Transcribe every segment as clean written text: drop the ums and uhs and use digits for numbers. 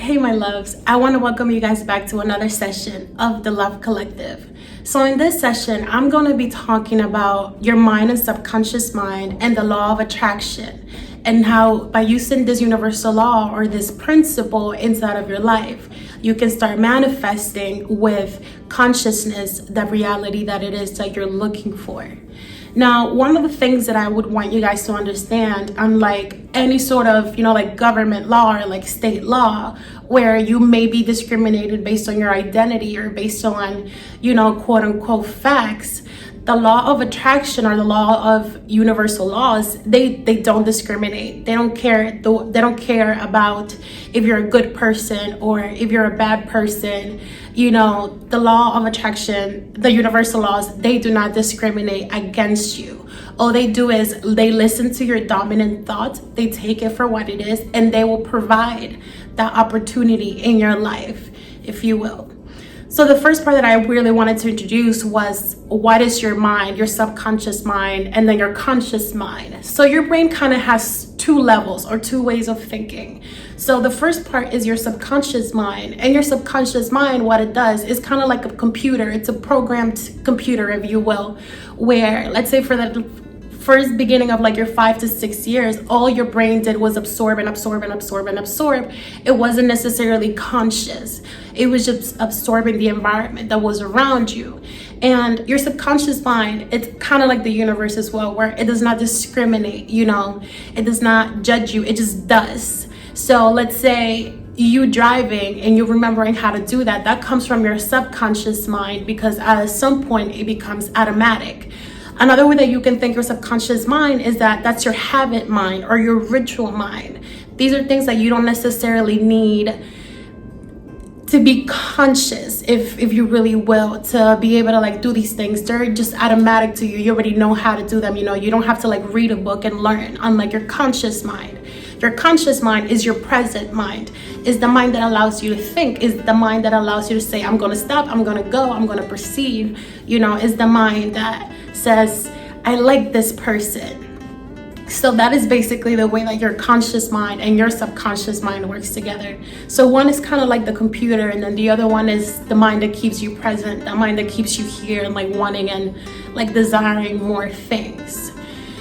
Hey my loves, I want to welcome you guys back to another session of the Love Collective. So in this session, I'm going to be talking about your mind and subconscious mind and the law of attraction, and how by using this universal law or this principle inside of your life, you can start manifesting with consciousness the reality that it is that you're looking for. Now, one of the things that I would want you guys to understand, unlike any sort of, like government law or like state law, where you may be discriminated based on your identity or based on, quote unquote facts, the law of attraction or the law of universal laws, they don't discriminate. They don't care. They don't care about if you're a good person or if you're a bad person. The law of attraction, the universal laws, they do not discriminate against you. All they do is they listen to your dominant thoughts, they take it for what it is, and they will provide that opportunity in your life, if you will. So the first part that I really wanted to introduce was, what is your mind, your subconscious mind, and then your conscious mind. So your brain kind of has two levels or two ways of thinking. So the first part is your subconscious mind, and your subconscious mind, what it does is kind of like a computer. It's a programmed computer, if you will, where, let's say for the first beginning of like your 5 to 6 years, all your brain did was absorb and absorb and absorb and absorb. It wasn't necessarily conscious. It was just absorbing the environment that was around you. And your subconscious mind, it's kind of like the universe as well, where it does not discriminate, it does not judge you, it just does. So let's say you driving and you remembering how to do that, that comes from your subconscious mind, because at some point it becomes automatic. Another way that you can think your subconscious mind is that's your habit mind or your ritual mind. These are things that you don't necessarily need to be conscious, if you really will, to be able to like do these things. They're just automatic to you. You already know how to do them. You don't have to like read a book and learn, unlike your conscious mind. Your conscious mind is your present mind, is the mind that allows you to think, is the mind that allows you to say, I'm going to stop, I'm going to go, I'm going to proceed, is the mind that says, I like this person. So that is basically the way that your conscious mind and your subconscious mind works together. So one is kind of like the computer, and then the other one is the mind that keeps you present, the mind that keeps you here and like wanting and like desiring more things.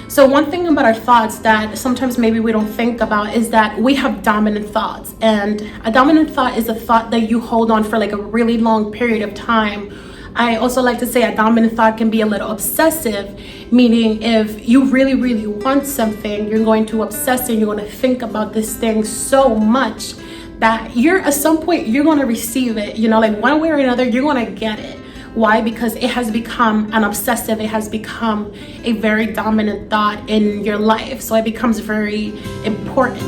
So one thing about our thoughts that sometimes maybe we don't think about is that we have dominant thoughts. And a dominant thought is a thought that you hold on for like a really long period of time. I also like to say a dominant thought can be a little obsessive, meaning if you really, really want something, you're going to obsess and you're going to think about this thing so much that at some point you're going to receive it, like one way or another, you're going to get it. Why? Because it has become it has become a very dominant thought in your life. So it becomes very important.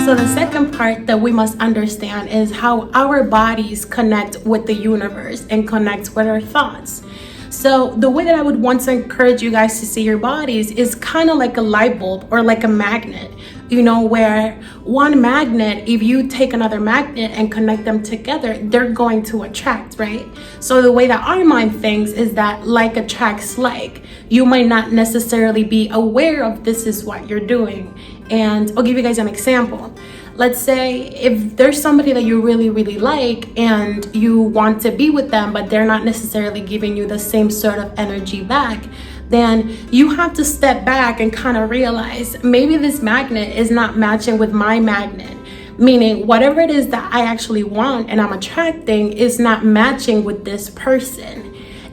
So the second part that we must understand is how our bodies connect with the universe and connect with our thoughts. So the way that I would want to encourage you guys to see your bodies is kind of like a light bulb or like a magnet, where one magnet, if you take another magnet and connect them together, they're going to attract, right? So the way that our mind thinks is that like attracts like. You might not necessarily be aware of this is what you're doing. And I'll give you guys an example. Let's say if there's somebody that you really, really like and you want to be with them, but they're not necessarily giving you the same sort of energy back, then you have to step back and kind of realize maybe this magnet is not matching with my magnet. Meaning whatever it is that I actually want and I'm attracting is not matching with this person.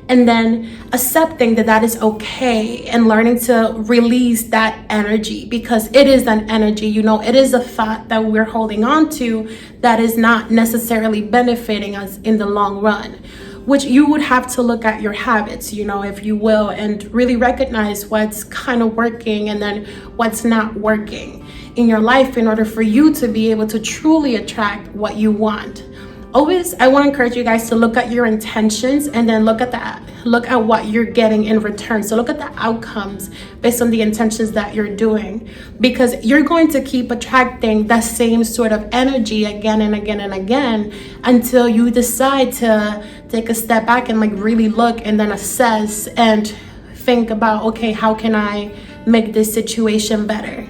And then accepting that is okay and learning to release that energy, because it is an energy, it is a thought that we're holding on to that is not necessarily benefiting us in the long run, which you would have to look at your habits, if you will, and really recognize what's kind of working and then what's not working in your life in order for you to be able to truly attract what you want. Always, I want to encourage you guys to look at your intentions and then look at what you're getting in return. So look at the outcomes based on the intentions that you're doing, because you're going to keep attracting that same sort of energy again and again and again until you decide to take a step back and like really look and then assess and think about, okay, how can I make this situation better?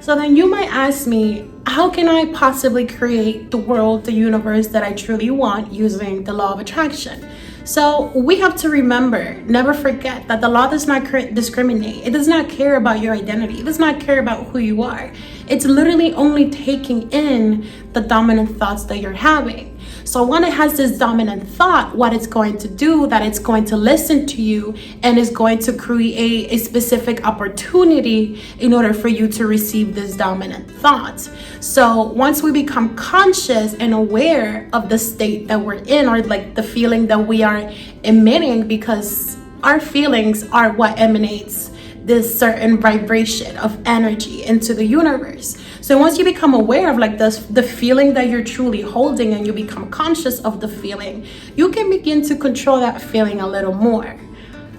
So then you might ask me, how can I possibly create the world, the universe that I truly want using the law of attraction? So we have to remember, never forget that the law does not discriminate. It does not care about your identity. It does not care about who you are. It's literally only taking in the dominant thoughts that you're having. So when it has this dominant thought, what it's going to do, that it's going to listen to you and is going to create a specific opportunity in order for you to receive this dominant thought. So once we become conscious and aware of the state that we're in, or like the feeling that we are emitting, because our feelings are what emanates this certain vibration of energy into the universe. So once you become aware of like this, the feeling that you're truly holding, and you become conscious of the feeling, you can begin to control that feeling a little more.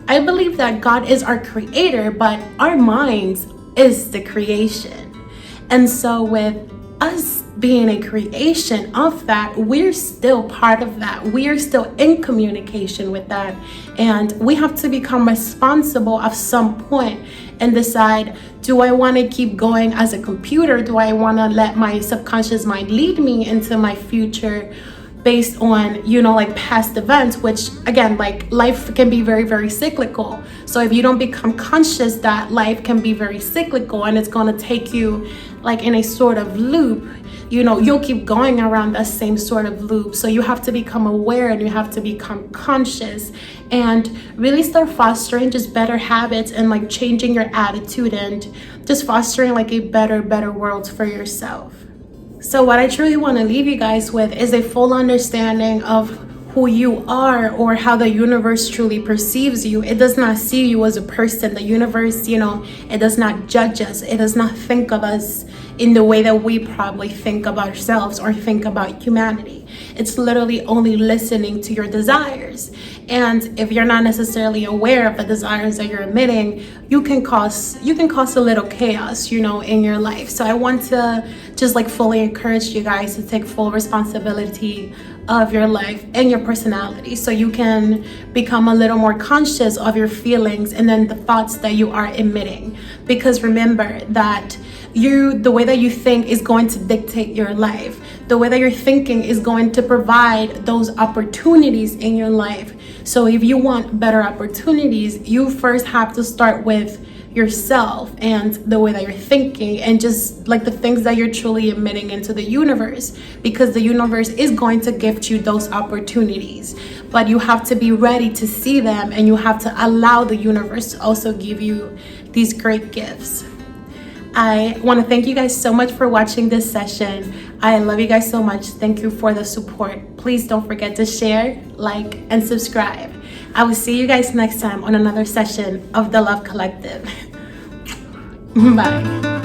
I believe that God is our creator, but our minds is the creation. And so with us being a creation of that, we're still part of that. We are still in communication with that. And we have to become responsible at some point and decide, do I want to keep going as a computer? Do I want to let my subconscious mind lead me into my future based on, like past events, which again, like life can be very, very cyclical. So if you don't become conscious that life can be very cyclical and it's going to take you like in a sort of loop, you'll keep going around that same sort of loop. So you have to become aware and you have to become conscious and really start fostering just better habits and like changing your attitude and just fostering like a better world for yourself. So what I truly want to leave you guys with is a full understanding of who you are, or how the universe truly perceives you. It does not see you as a person. The universe, it does not judge us. It does not think of us in the way that we probably think of ourselves or think about humanity. It's literally only listening to your desires. And if you're not necessarily aware of the desires that you're emitting, you can cause a little chaos, in your life. So I want to just like fully encourage you guys to take full responsibility of your life and your personality, so you can become a little more conscious of your feelings and then the thoughts that you are emitting. Because remember that the way that you think is going to dictate your life. The way that you're thinking is going to provide those opportunities in your life. So if you want better opportunities, you first have to start with yourself and the way that you're thinking, and just like the things that you're truly emitting into the universe, because the universe is going to gift you those opportunities, but you have to be ready to see them, and you have to allow the universe to also give you these great gifts. I want to thank you guys so much for watching this session. I love you guys so much. Thank you for the support. Please don't forget to share, like, and subscribe. I will see you guys next time on another session of The Love Collective. Bye.